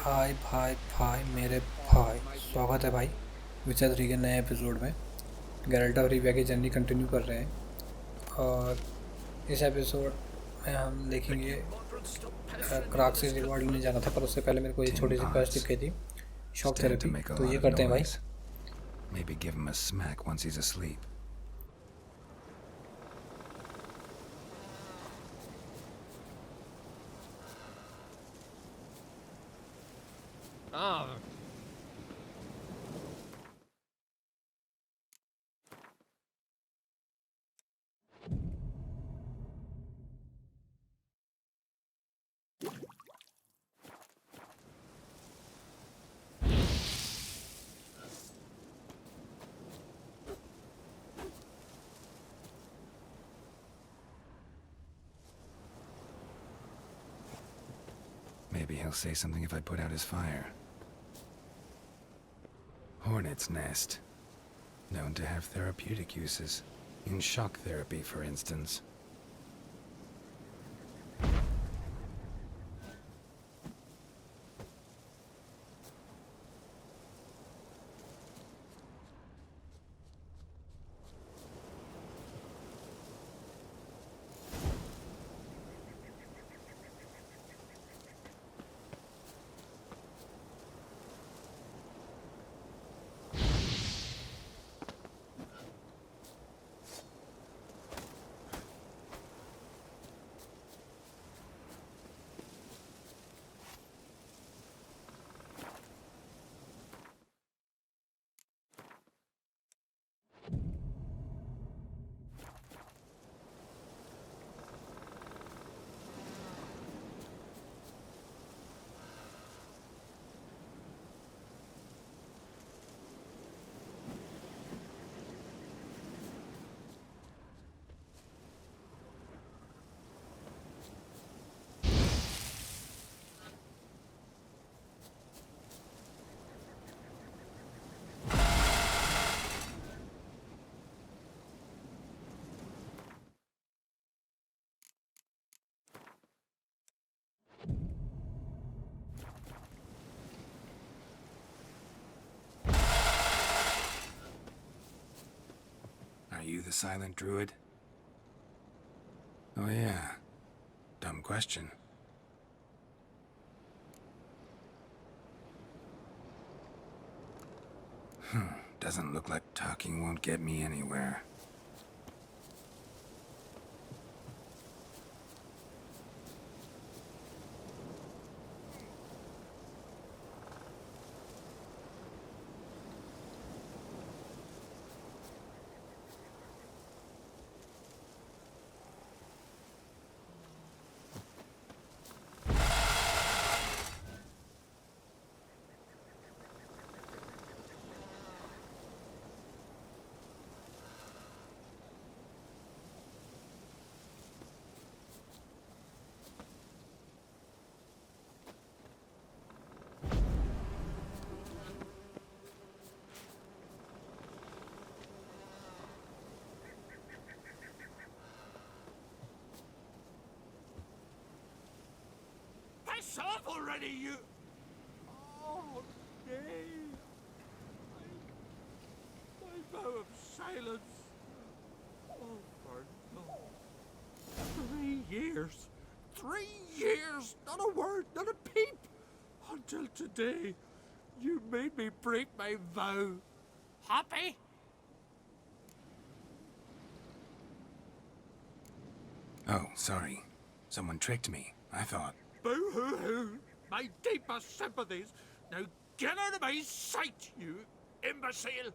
हाय भाई भाई मेरे भाई, स्वागत है भाई विचर 3 के नए एपिसोड में। गैरल्ट ऑफ रिविया की जर्नी कंटिन्यू कर रहे हैं और इस एपिसोड में हम देखेंगे क्राक से रिवॉर्ड लेने जाना था, पर उससे पहले मेरे को ये छोटी सी क्वेस्ट दिख गई थी, shock Stand to therapy. make a तो ये lot of करते हैं भाई। noise. Maybe give him a smack once he's asleep. Oh. Maybe he'll say something if I put out his fire. Hornet's nest. Known to have therapeutic uses. In shock therapy, for instance. Are you the silent druid? Oh yeah. Dumb question. Doesn't look like talking won't get me anywhere. Piss off already, you! Oh, nay. My vow of silence. Oh, for no. 3 years. 3 years! Not a word, not a peep! Until today, you made me break my vow. Happy? Oh, sorry. Someone tricked me. I thought... Boo-hoo-hoo! My deepest sympathies! Now get out of my sight, you imbecile!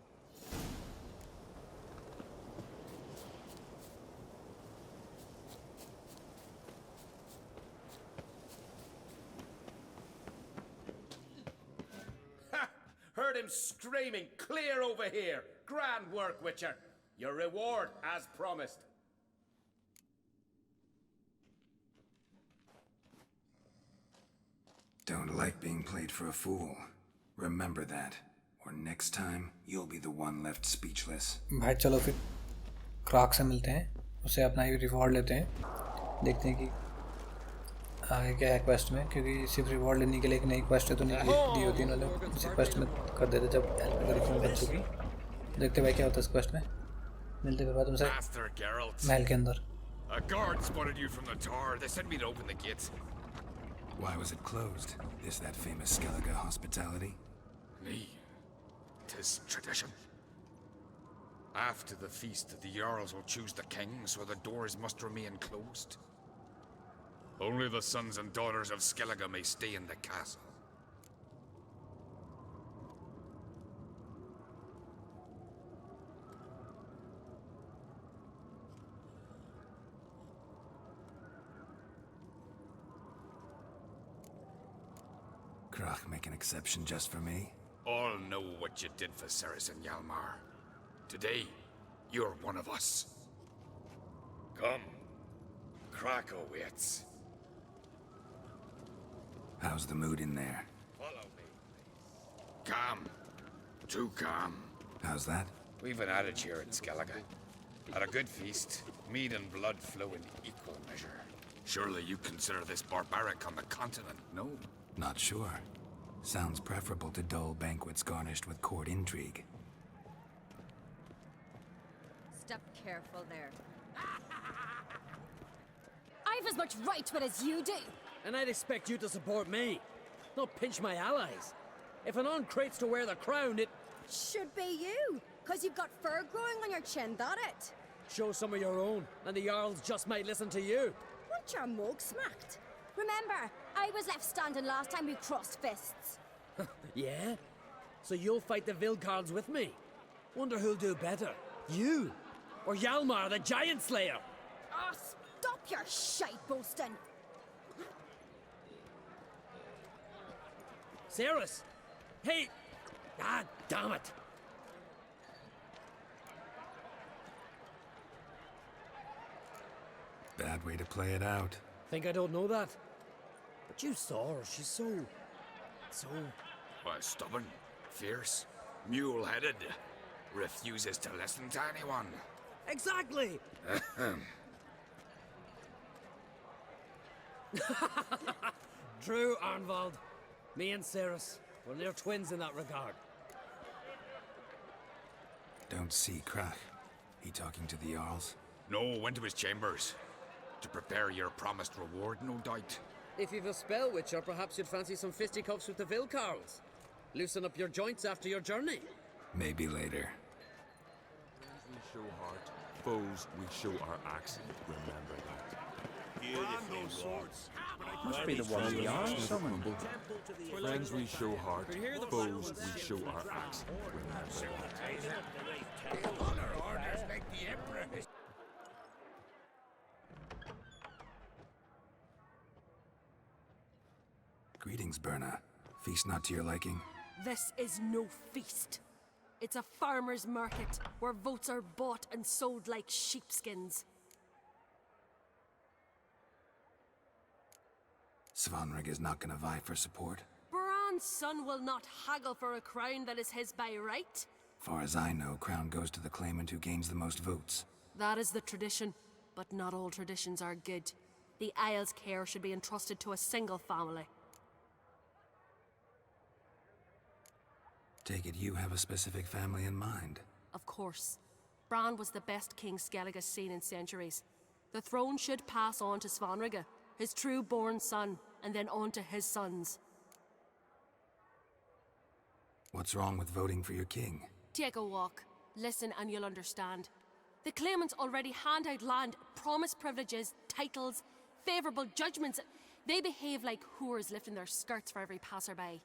Ha! Heard him screaming, clear over here! Grand work, Witcher! Your reward, as promised. Don't like being played for a fool. Remember that. Or next time, you'll be the one left speechless. भाई चलो फिर क्राक से मिलते हैं, उसे अपना ही reward लेते हैं, देखते हैं कि आगे क्या है क्वेस्ट में, क्योंकि सिर्फ रिवॉर्ड लेने के लिए एक नई क्वेस्ट तो नहीं दी होती इन्होंने, उसी क्वेस्ट में कर देते जब एल्गोरिथम बन चुकी। देखते भाई क्या होता है इस क्वेस्ट में। मिलते फिर बाद तुमसे Master Geralt, महल के अंदर। a guard spotted you from the tower. They sent me to open the gates. Why was it closed? Is that famous Skellige hospitality? Me. 'Tis tradition. After the feast, the Jarls will choose the king, so the doors must remain closed. Only the sons and daughters of Skellige may stay in the castle. Krach make an exception just for me? All know what you did for Ceres and Hjalmar. Today, you're one of us. Come. Krakow waits. How's the mood in there? Follow me, please. Calm. Too calm. How's that? We've an adage here in Skellige. At a good feast, mead and blood flow in equal measure. Surely you consider this barbaric on the continent, no? Not sure. Sounds preferable to dull banquets garnished with court intrigue. Step careful there. I've as much right to it as you do. And I'd expect you to support me, not pinch my allies. If an on-crate's to wear the crown, it... Should be you, because you've got fur growing on your chin, that it? Show some of your own, and the Jarls just might listen to you. Want your mug smacked? Remember, I was left standing last time we crossed fists. Yeah? So you'll fight the Vilcards with me? Wonder who'll do better, you or Hjalmar the Giant Slayer? Oh, stop your shite boasting. Ceres? Hey! Ah, damn it! Bad way to play it out. Think I don't know that? But you saw her, she's so... Why, stubborn, fierce, mule-headed. Refuses to listen to anyone. Exactly! True, Arnvald. Me and Ceres, we're near twins in that regard. Don't see Krach. He talking to the Jarls? No, went to his chambers. To prepare your promised reward, no doubt. If you've a spell, Witcher, perhaps you'd fancy some fisticuffs with the Vilcarls. Loosen up your joints after your journey. Maybe later. Friends we show heart, foes we show our axe. Remember that. Must be the one we are. Someone. Friends we show heart, foes we show our axe. Remember that. Greetings, Berna. Feast not to your liking? This is no feast. It's a farmer's market where votes are bought and sold like sheepskins. Svanrig is not gonna vie for support. Bran's son will not haggle for a crown that is his by right. Far as I know, crown goes to the claimant who gains the most votes. That is the tradition, but not all traditions are good. The Isle's care should be entrusted to a single family. Take it you have a specific family in mind. Of course. Bran was the best king Skellige's seen in centuries. The throne should pass on to Svanrige, his true-born son, and then on to his sons. What's wrong with voting for your king? Take a walk. Listen and you'll understand. The claimants already hand out land, promise privileges, titles, favourable judgments. They behave like whores lifting their skirts for every passerby.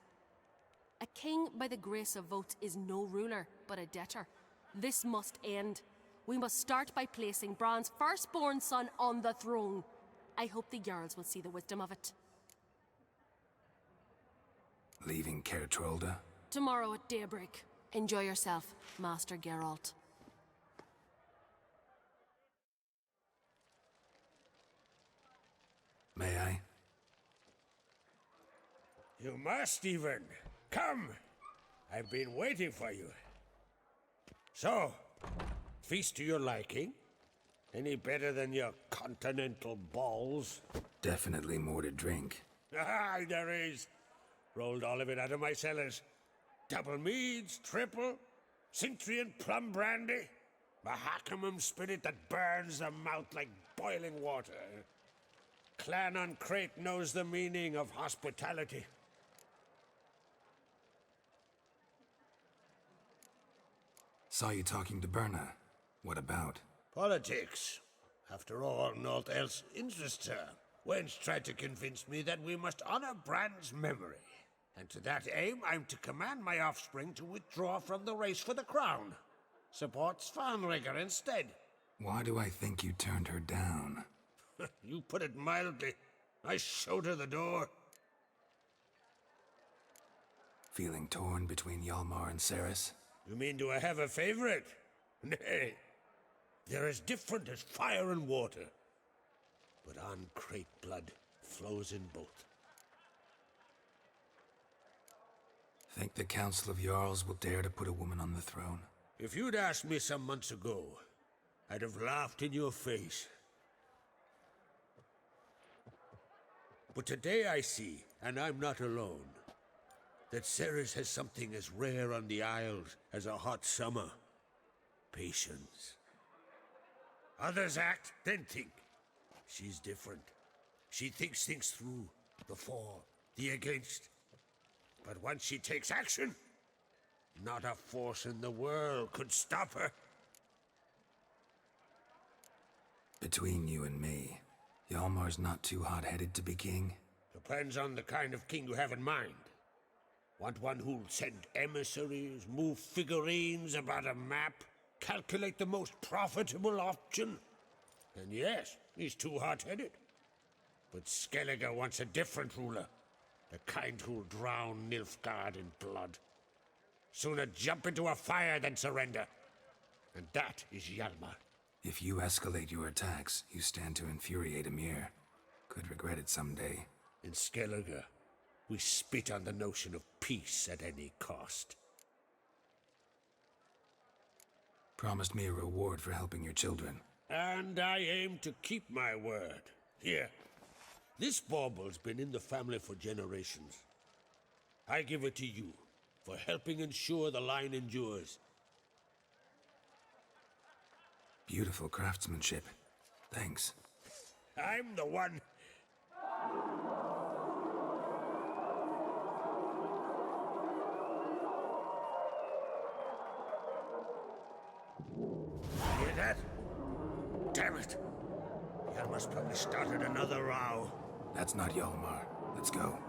A king by the grace of votes is no ruler, but a debtor. This must end. We must start by placing Bran's firstborn son on the throne. I hope the Jarls will see the wisdom of it. Leaving Caer Trolda? Tomorrow at daybreak. Enjoy yourself, Master Geralt. May I? You must, Stephen. Come! I've been waiting for you. So, feast to your liking? Any better than your continental balls? Definitely more to drink. Aye, there is. Rolled all of it out of my cellars. Double meads, triple, Cintrian plum brandy, Mahakimum spirit that burns the mouth like boiling water. Clan on Crate knows the meaning of hospitality. Saw you talking to Berna. What about? Politics. After all, naught else interests her. Wench tried to convince me that we must honor Bran's memory. And to that aim, I'm to command my offspring to withdraw from the race for the crown. Support Svanrigger instead. Why do I think you turned her down? You put it mildly. I showed her the door. Feeling torn between Hjalmar and Ceres? You mean do I have a favorite? Nay. They're as different as fire and water. But on Crate blood flows in both. Think the Council of Jarls will dare to put a woman on the throne? If you'd asked me some months ago, I'd have laughed in your face. But today I see, and I'm not alone, that Ceres has something as rare on the Isles as a hot summer. Patience. Others act, then think. She's different. She thinks things through, the for, the against. But once she takes action, not a force in the world could stop her. Between you and me, Hjalmar's not too hot-headed to be king? Depends on the kind of king you have in mind. Want one who'll send emissaries, move figurines about a map, calculate the most profitable option? And yes, he's too hot-headed. But Skellige wants a different ruler. The kind who'll drown Nilfgaard in blood. Sooner jump into a fire than surrender. And that is Hjalmar. If you escalate your attacks, you stand to infuriate Emir. Could regret it someday. In Skellige, we spit on the notion of peace at any cost. Promised me a reward for helping your children. And I aim to keep my word. Here, this bauble's been in the family for generations. I give it to you for helping ensure the line endures. Beautiful craftsmanship. Thanks. I'm the one. Hear that? Damn it! Hjalmar's probably started another row. That's not Hjalmar. Let's go.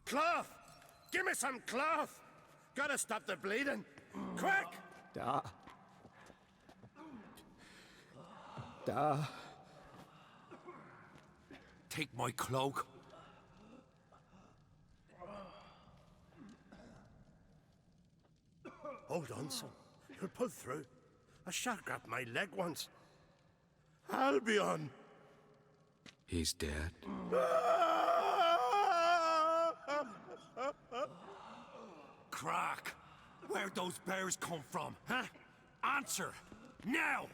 Cloth! Give me some cloth! Gotta stop the bleeding! Quick! Take my cloak. Hold on, son. You'll pull through. A shark grabbed my leg once. Albion! He's dead. Crack! Where'd those bears come from, huh? Answer! Now!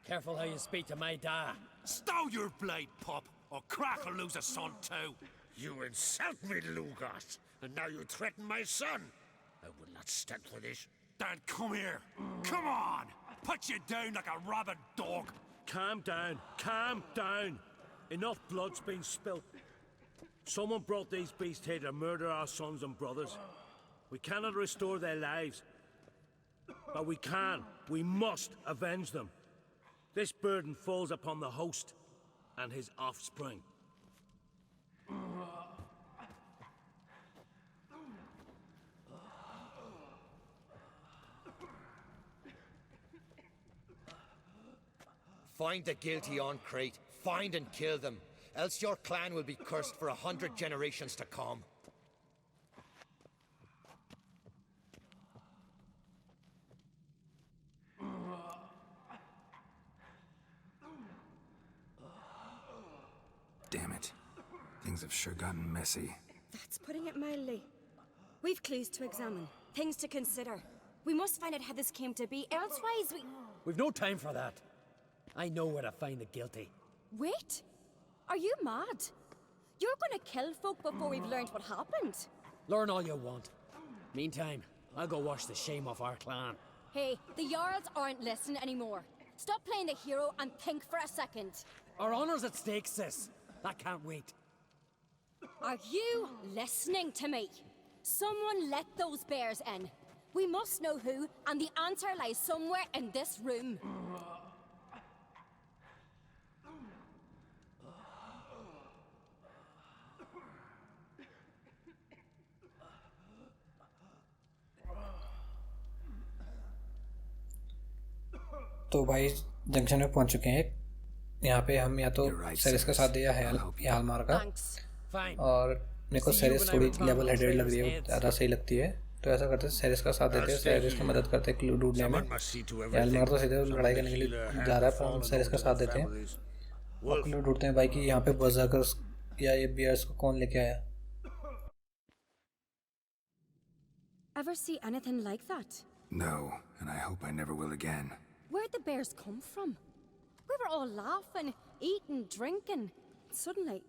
Careful how you speak to my dad. Stow your blade, pup, or Crack will lose a son too. You insult me, Lugos, and now you threaten my son. I will not stand for this. Dan, come here. Come on! Put you down like a rabid dog. Calm down. Calm down. Enough blood's been spilt. Someone brought these beasts here to murder our sons and brothers. We cannot restore their lives. But we must avenge them. This burden falls upon the host and his offspring. Find the guilty on Crete. Find and kill them. Else your clan will be cursed for 100 generations to come. Damn it. Things have sure gotten messy. That's putting it mildly. We've clues to examine, things to consider. We must find out how this came to be, elsewise We've no time for that. I know where to find the guilty. Wait! Are you mad? You're gonna kill folk before we've learned what happened. Learn all you want. Meantime, I'll go wash the shame off our clan. Hey, the Jarls aren't listening anymore. Stop playing the hero and think for a second. Our honor's at stake, sis. That can't wait. Are you listening to me? Someone let those bears in. We must know who, and the answer lies somewhere in this room. तो भाई junction में पहुंच चुके हैं। यहाँ पे हम या तो सेरिस का साथ दे या हाल मार का, और मेरे को सेरिस थोड़ी लेवल हेडेड लग रही है, ज़्यादा सही लगती है, तो ऐसा करते हैं सेरिस का साथ देते हैं, सेरिस की मदद करते हैं क्लू ढूंढने में। हाल मार तो सीधे लड़ाई करने के लिए जा रहा है, पर हम सेरिस का साथ देते हैं और क्लू ढूंढते हैं भाई कि यहाँ पे बर्ज़र्कर्स या ये बियर्स को कौन लेके आया। Ever see anything like that? No, and I hope I never will again. Where'd the bears come from? We were all laughing, eating, drinking. Suddenly,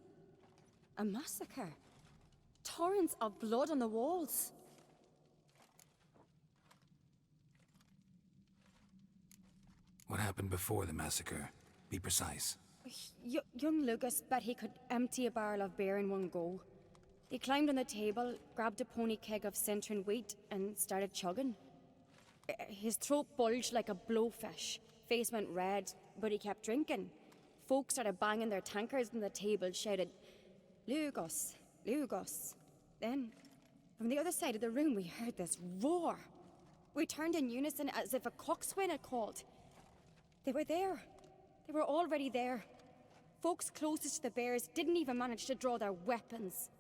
a massacre. Torrents of blood on the walls. What happened before the massacre? Be precise. Young Lucas bet he could empty a barrel of beer in one go. He climbed on the table, grabbed a pony keg of centering wheat, and started chugging. His throat bulged like a blowfish. Face went red, but he kept drinking. Folks started banging their tankards on the table, shouted, "Lugos, Lugos." Then, from the other side of the room, we heard this roar. We turned in unison as if a coxswain had called. They were there. They were already there. Folks closest to the bears didn't even manage to draw their weapons.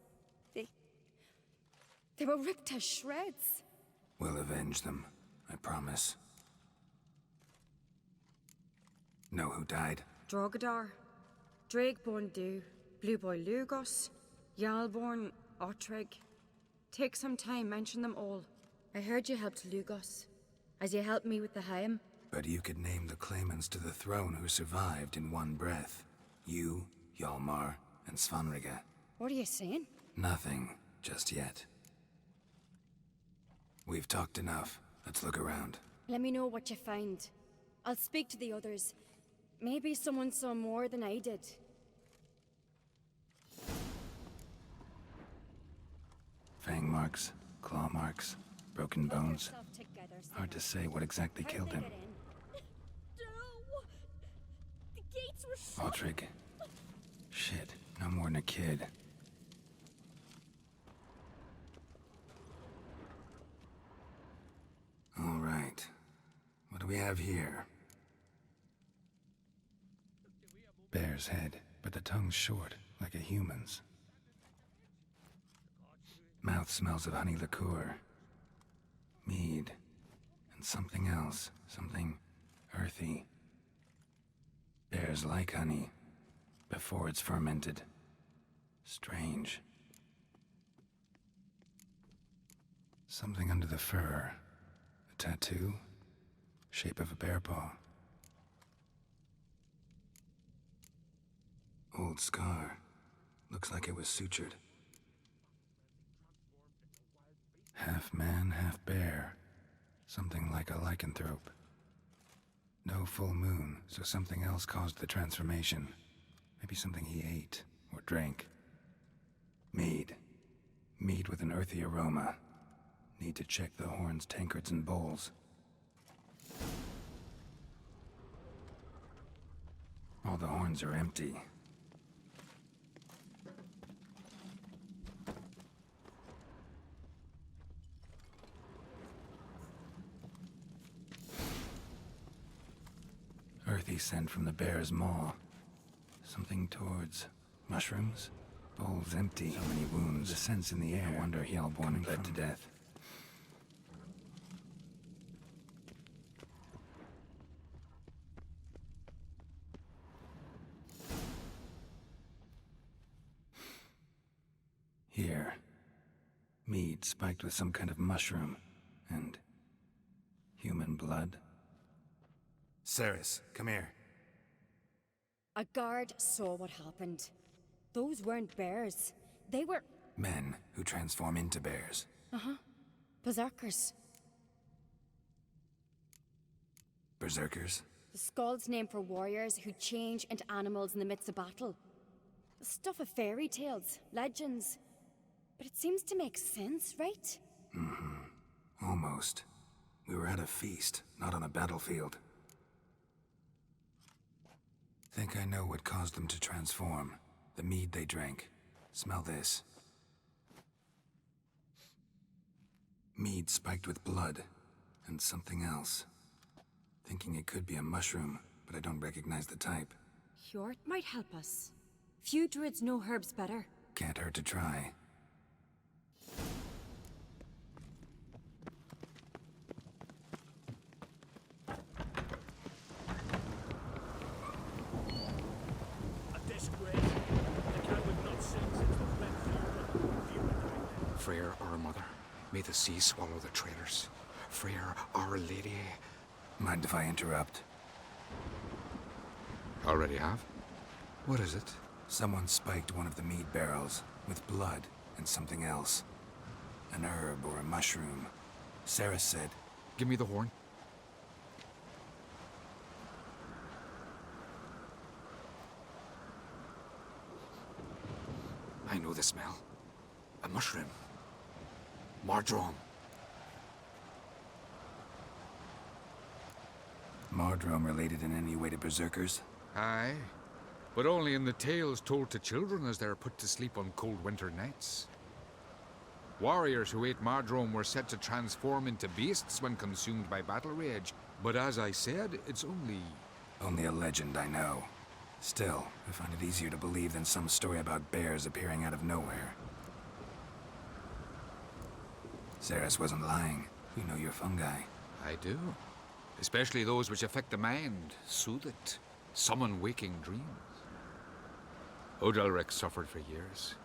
They were ripped to shreds. We'll avenge them, I promise. Know who died? Drogadar, Drakeborn Du, Blue Boy Lugos, Yalborn, Ottrig. Take some time, mention them all. I heard you helped Lugos, as you helped me with the Haim. But you could name the claimants to the throne who survived in one breath. You, Hjalmar, and Svanrige. What are you saying? Nothing, just yet. We've talked enough. Let's look around. Let me know what you find. I'll speak to the others. Maybe someone saw more than I did. Fang marks, claw marks, broken bones. Hard to say what exactly killed him. The gates were shut. Ottrig. Shit, no more than a kid. All right. What do we have here? Bear's head, but the tongue's short, like a human's. Mouth smells of honey liqueur. Mead. And something else. Something earthy. Bears like honey. before it's fermented. Strange. Something under the fur. A tattoo? Shape of a bear paw. Old scar. Looks like it was sutured. Half man, half bear. Something like a lycanthrope. No full moon, so something else caused the transformation. Maybe something he ate or drank. Mead. Mead with an earthy aroma. Need to check the horns, tankards, and bowls. All the horns are empty. Earthy scent from the bear's maw. Something towards mushrooms? Bowls empty. So many wounds. The scent's in the air. I wonder he all born and bled to death. Here. Mead spiked with some kind of mushroom. And human blood. Ceres, come here. A guard saw what happened. Those weren't bears. They were... Men who transform into bears. berserkers. Berserkers? The Skald's name for warriors who change into animals in the midst of battle. The stuff of fairy tales, legends. But it seems to make sense, right? Almost. We were at a feast, not on a battlefield. Think I know what caused them to transform. The mead they drank. Smell this. Mead spiked with blood. And something else. Thinking it could be a mushroom, but I don't recognize the type. Hjort might help us. Few druids know herbs better. Can't hurt to try. Freyr, our mother, may the sea swallow the traitors. Freyr, our lady. Mind if I interrupt? Already have? What is it? Someone spiked one of the mead barrels with blood and something else. An herb or a mushroom. Sarah said... Give me the horn. I know the smell. A mushroom. Mardrome. Mardrome related in any way to berserkers? Aye, but only in the tales told to children as they're put to sleep on cold winter nights. Warriors who ate Mardrome were said to transform into beasts when consumed by battle rage, but as I said, it's only... Only a legend, I know. Still, I find it easier to believe than some story about bears appearing out of nowhere. Ceres wasn't lying. You know your fungi. I do. Especially those which affect the mind, soothe it, summon waking dreams. Odalric suffered for years.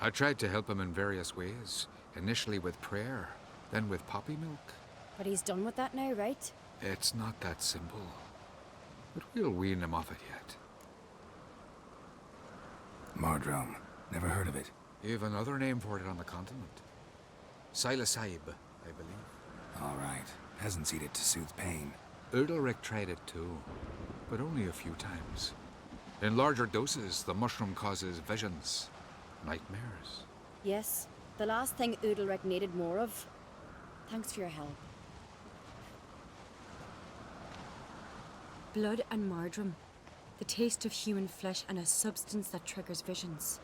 I tried to help him in various ways, initially with prayer, then with poppy milk. But he's done with that now, right? It's not that simple. But we'll wean him off it yet. Mardrome. Never heard of it. You've another name for it on the continent. Silasib, I believe. All right. Peasants eat it to soothe pain. Udalric tried it too, but only a few times. In larger doses, the mushroom causes visions, nightmares. Yes, the last thing Udalric needed more of. Thanks for your help. Blood and Mardrome. The taste of human flesh and a substance that triggers visions.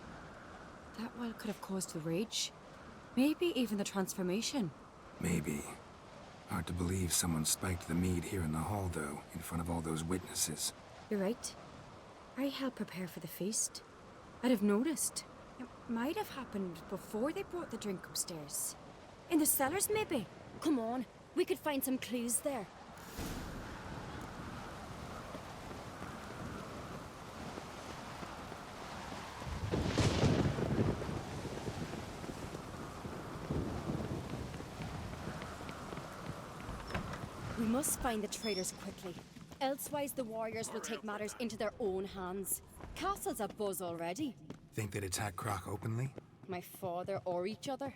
That well could have caused the rage. Maybe even the transformation. Maybe. Hard to believe someone spiked the mead here in the hall, though, in front of all those witnesses. You're right. I helped prepare for the feast. I'd have noticed. It might have happened before they brought the drink upstairs. In the cellars, maybe? Come on, we could find some clues there. must find the traitors quickly. Elsewise, the warriors will take matters into their own hands. Castle's abuzz already. Think they'd attack Croc openly? My father or each other.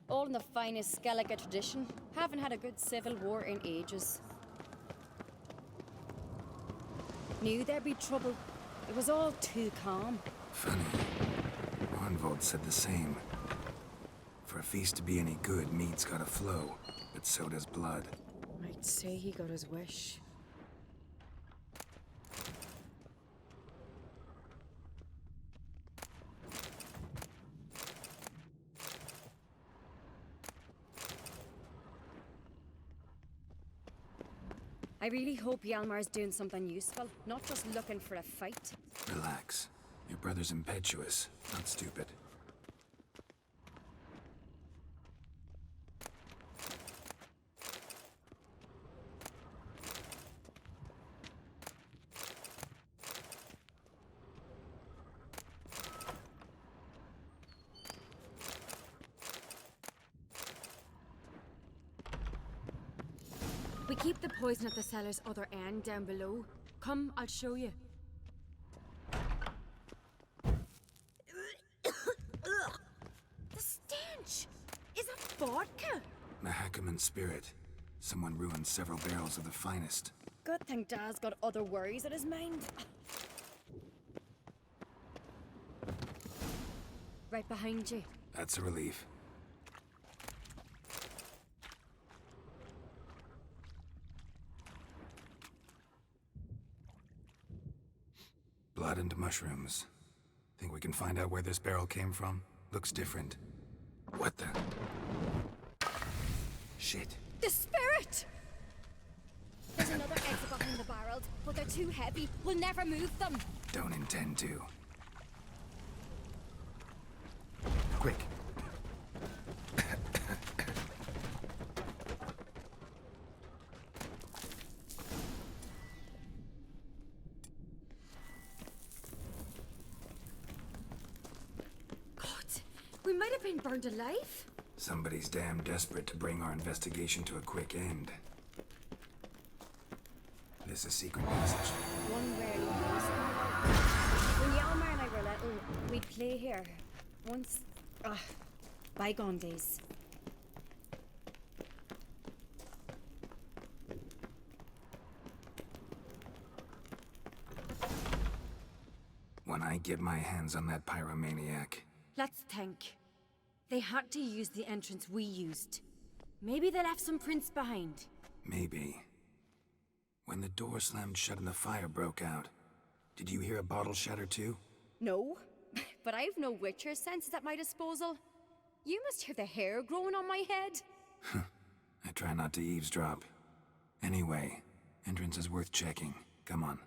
All in the finest Skellige tradition. Haven't had a good civil war in ages. Knew there'd be trouble. It was all too calm. Funny. Arnvold said the same. For a feast to be any good, mead's gotta flow, but so does blood. I'd say he got his wish. I really hope Hjalmar's doing something useful, not just looking for a fight. Relax. Your brother's impetuous, not stupid. We keep the poison at the cellar's other end down below. Come, I'll show you. The stench! Is that vodka? Mahakaman spirit. Someone ruined several barrels of the finest. Good thing Dad's got other worries in his mind. Right behind you. That's a relief. Blood and mushrooms. Think we can find out where this barrel came from? Looks different. What the? Shit. The spirit! There's another exit behind the barrels, but they're too heavy. We'll never move them. Don't intend to. Quick. We might have been burned alive. Somebody's damn desperate to bring our investigation to a quick end. This a secret passage. One rarely knows. When Hjalmar and I were little, we'd play here. Once, bygone days. When I get my hands on that pyromaniac. Let's think. They had to use the entrance we used. Maybe they left some prints behind. Maybe. When the door slammed shut and the fire broke out, did you hear a bottle shatter too? No, but I've no Witcher senses at my disposal. You must hear the hair growing on my head. I try not to eavesdrop. Anyway, entrance is worth checking. Come on.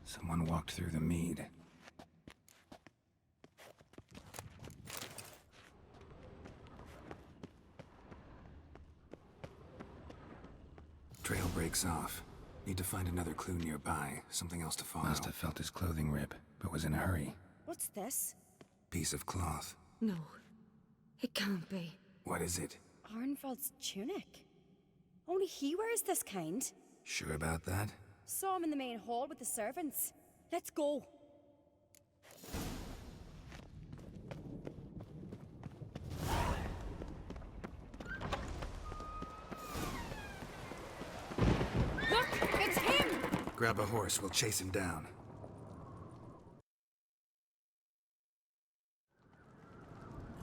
Someone walked through the mead. Trail breaks off. Need to find another clue nearby. Something else to follow. Must have felt his clothing rip, but was in a hurry. What's this? Piece of cloth. No, it can't be. What is it? Arnvold's tunic. Only he wears this kind. Sure about that? Saw him in the main hall with the servants. Let's go. Look, it's him! Grab a horse, we'll chase him down.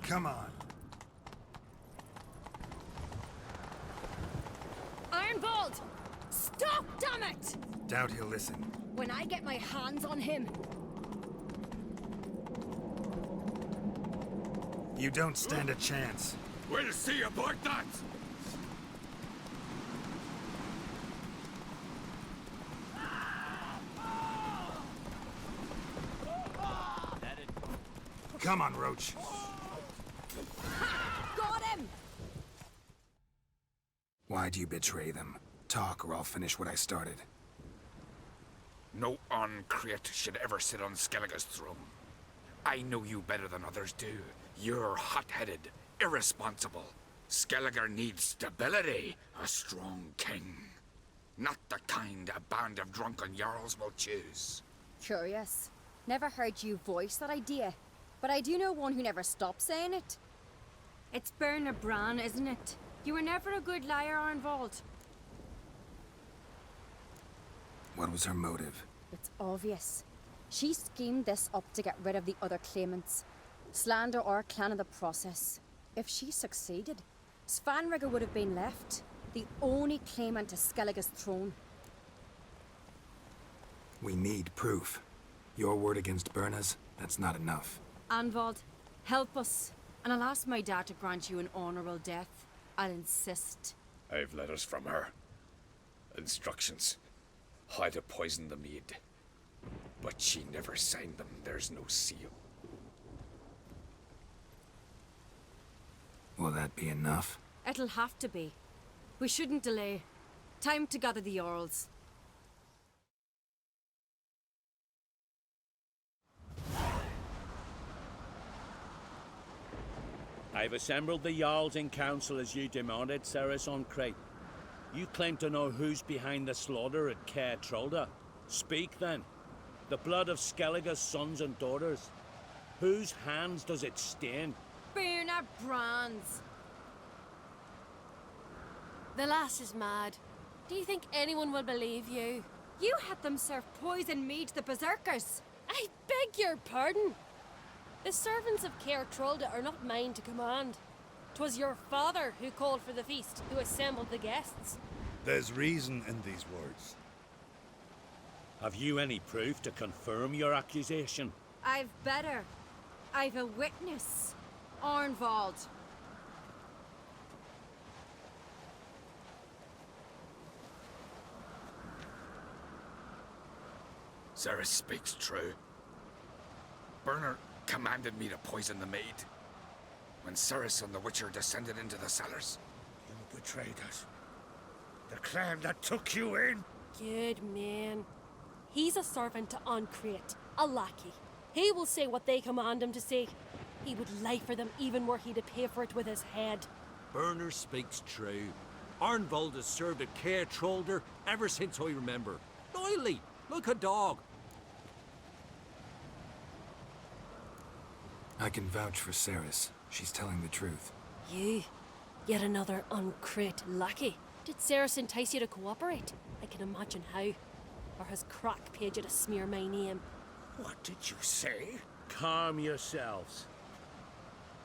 Come on. Arnvold! Stop, damn it! Doubt he'll listen. When I get my hands on him. You don't stand a chance. We'll see about that! That Come on, Roach. Got him! Why'd you betray them? Talk, or I'll finish what I started. No Uncreate should ever sit on Skellige's throne. I know you better than others do. You're hot-headed, irresponsible. Skellige needs stability, a strong king. Not the kind a band of drunken jarls will choose. Curious. Never heard you voice that idea. But I do know one who never stops saying it. It's Berna Bran, isn't it? You were never a good liar, Arnvald. What was her motive? It's obvious. She schemed this up to get rid of the other claimants. Slander our clan in the process. If she succeeded, Svanrigger would have been left, the only claimant to Skellige's throne. We need proof. Your word against Berna's, that's not enough. Anvald, help us, and I'll ask my dad to grant you an honourable death. I'll insist. I've letters from her. Instructions. How to poison the mead. But she never signed them. There's no seal. Will that be enough? It'll have to be. We shouldn't delay. Time to gather the Jarls. I've assembled the Jarls in council as you demanded, Ceres on Crate. You claim to know who's behind the slaughter at Caer Trolda. Speak then. The blood of Skellige's sons and daughters. Whose hands does it stain? Berna Bran's. The lass is mad. Do you think anyone will believe you? You had them serve poison mead to the berserkers. I beg your pardon. The servants of Caer Trolda are not mine to command. 'Twas your father who called for the feast, who assembled the guests. There's reason in these words. Have you any proof to confirm your accusation? I've better. I've a witness. Arnvald. Ceres speaks true. Berner commanded me to poison the maid. When Ceres and the Witcher descended into the cellars. You betrayed us. The clan that took you in. Good man. He's a servant to Uncreate, a lackey. He will say what they command him to say. He would lie for them even were he to pay for it with his head. Berner speaks true. Arnvald has served at Caer Trolder ever since I remember. Loyally, like a dog. I can vouch for Ceres. She's telling the truth. You, yet another Uncreate lackey. Did Ceres entice you to cooperate? I can imagine how. Or has Crack paid you to smear my name? What did you say? Calm yourselves.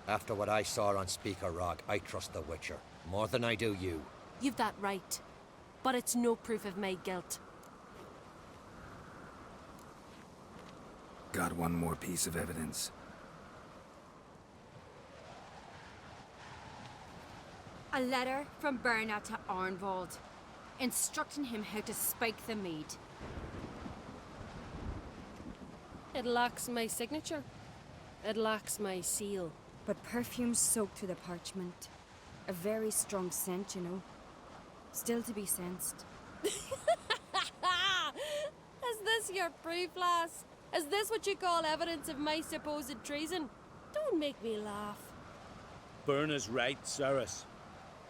After what I saw on Speaker Rock, I trust the Witcher. More than I do you. You've that right. But it's no proof of my guilt. Got one more piece of evidence. A letter from Berna to Arnvald, instructing him how to spike the mead. It lacks my signature. It lacks my seal. But perfume soaked through the parchment. A very strong scent, you know. Still to be sensed. Is this your proof, lass? Is this what you call evidence of my supposed treason? Don't make me laugh. Berna's right, Ceres.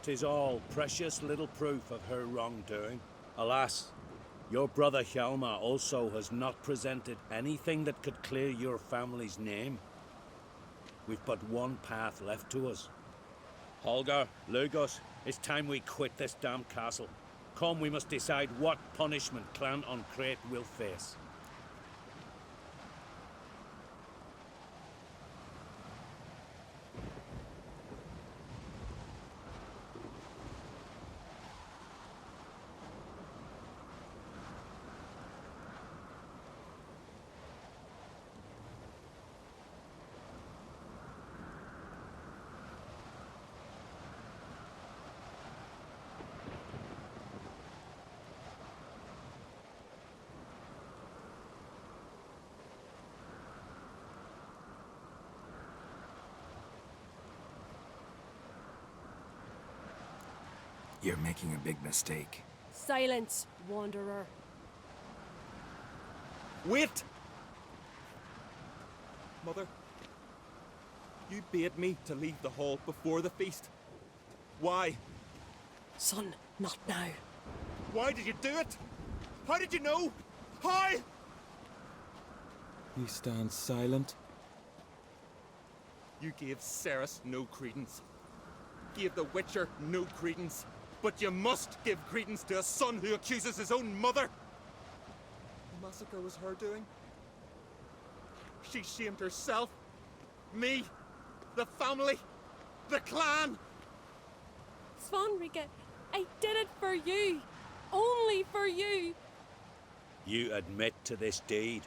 'Tis all precious little proof of her wrongdoing. Alas, your brother Hjalmar also has not presented anything that could clear your family's name. We've but one path left to us. Holger, Lugos, it's time we quit this damn castle. Come, we must decide what punishment Clan Uncreate will face. You're making a big mistake. Silence, wanderer. Wait! Mother, you bade me to leave the hall before the feast. Why? Son, not now. Why did you do it? How did you know? How? You stand silent. You gave Cerys no credence. Gave the Witcher no credence. But you must give credence to a son who accuses his own mother. The massacre was her doing. She shamed herself, me, the family, the clan. Svanrige, I did it for you. Only for you. You admit to this deed.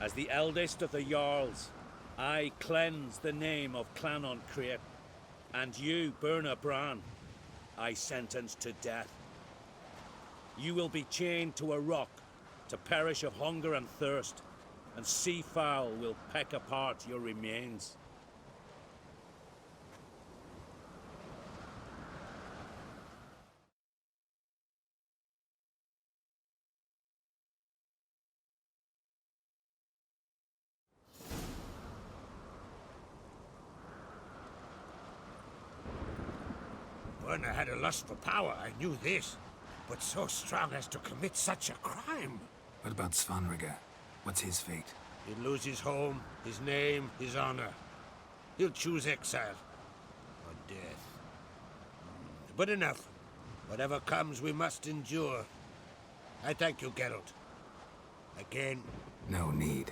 As the eldest of the Jarls, I cleanse the name of Clannon Crate, and you, Burna Bran, I sentence to death. You will be chained to a rock to perish of hunger and thirst, and sea fowl will peck apart your remains. Burna had a lust for power, I knew this. But so strong as to commit such a crime. What about Svanrige? What's his fate? He'll lose his home, his name, his honor. He'll choose exile. Or death. But enough. Whatever comes, we must endure. I thank you, Geralt. Again. No need.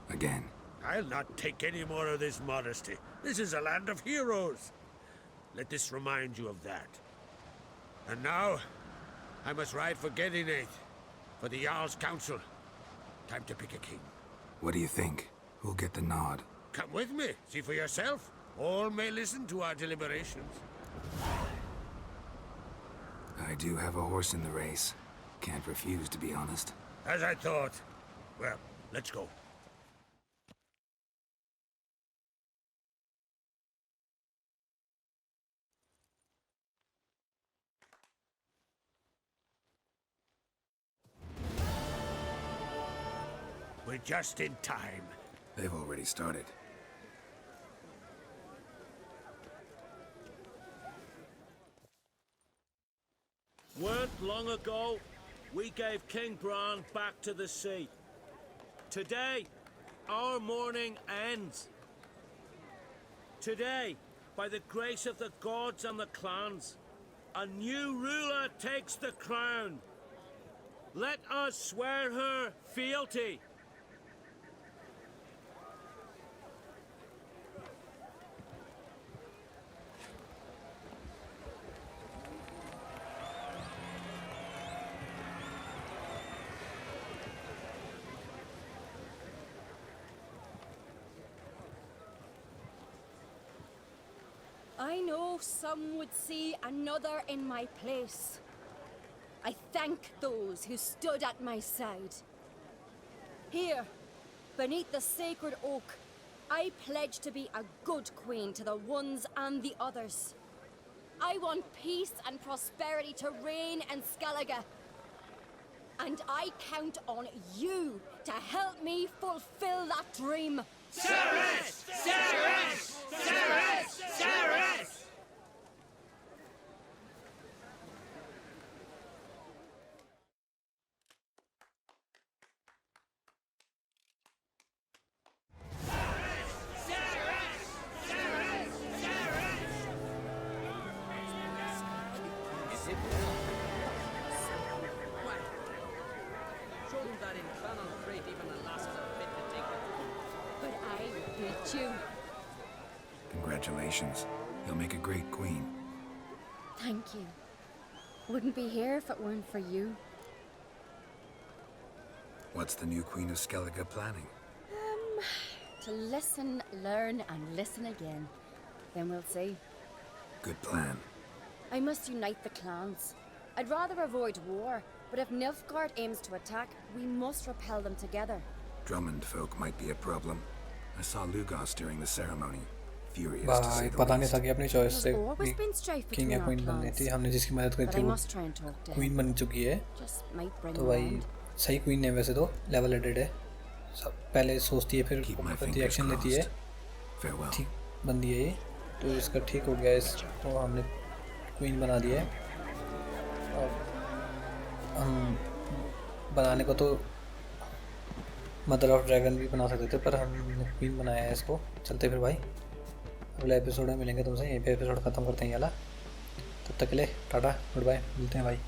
Again. I'll not take any more of this modesty. This is a land of heroes. Let this remind you of that. And now, I must ride for Gedinath, for the Jarl's Council. Time to pick a king. What do you think? Who'll get the nod? Come with me, see for yourself. All may listen to our deliberations. I do have a horse in the race. Can't refuse, to be honest. As I thought. Well, let's go. We're just in time. They've already started. Weren't long ago, we gave King Bran back to the sea. Today, our mourning ends. Today, by the grace of the gods and the clans, a new ruler takes the crown. Let us swear her fealty. I know some would see another in my place. I thank those who stood at my side. Here, beneath the sacred oak, I pledge to be a good queen to the ones and the others. I want peace and prosperity to reign in Skellige. And I count on you to help me fulfill that dream. Cerys! Cerys! Cerys! Cerys! Show them that in Clannon Crate even a lass is a bit to take it. But I beat you. Congratulations. You'll make a great queen. Thank you. Wouldn't be here if it weren't for you. What's the new Queen of Skellige planning? To listen, learn, and listen again. Then we'll see. Good plan. I must unite the clans. I'd rather avoid war, but if Nilfgaard aims to attack, we must repel them together. Drummond folk might be a problem. I saw Lugos during the ceremony. furious to say भाई the पता नहीं least. था कि अपनी choice से There's always been strife king या between our queen बननी clans, थी। हमने जिसकी मदद करी but थी I वो must try and talk to queen him. बन चुकी है। Just might bring तो the भाई end. सही क्वीन है वैसे तो, लेवल एडेड है सब, पहले सोचती है फिर Keep my प्रति fingers एक्शन लेती है। crossed. Farewell. ठीक बंदी है ये, तो इसका ठीक हो गया, इसको हमने क्वीन बना दिया है। और हम बनाने को तो मदर ऑफ ड्रैगन भी बना सकते थे, पर हमने क्वीन बनाया है इसको। चलते फिर भाई, अगले एपिसोड में मिलेंगे तुमसे। यहीं पे एपिसोड ख़त्म करते हैं। याला तब तक के लिए टाटा गुड बाय, मिलते हैं भाई।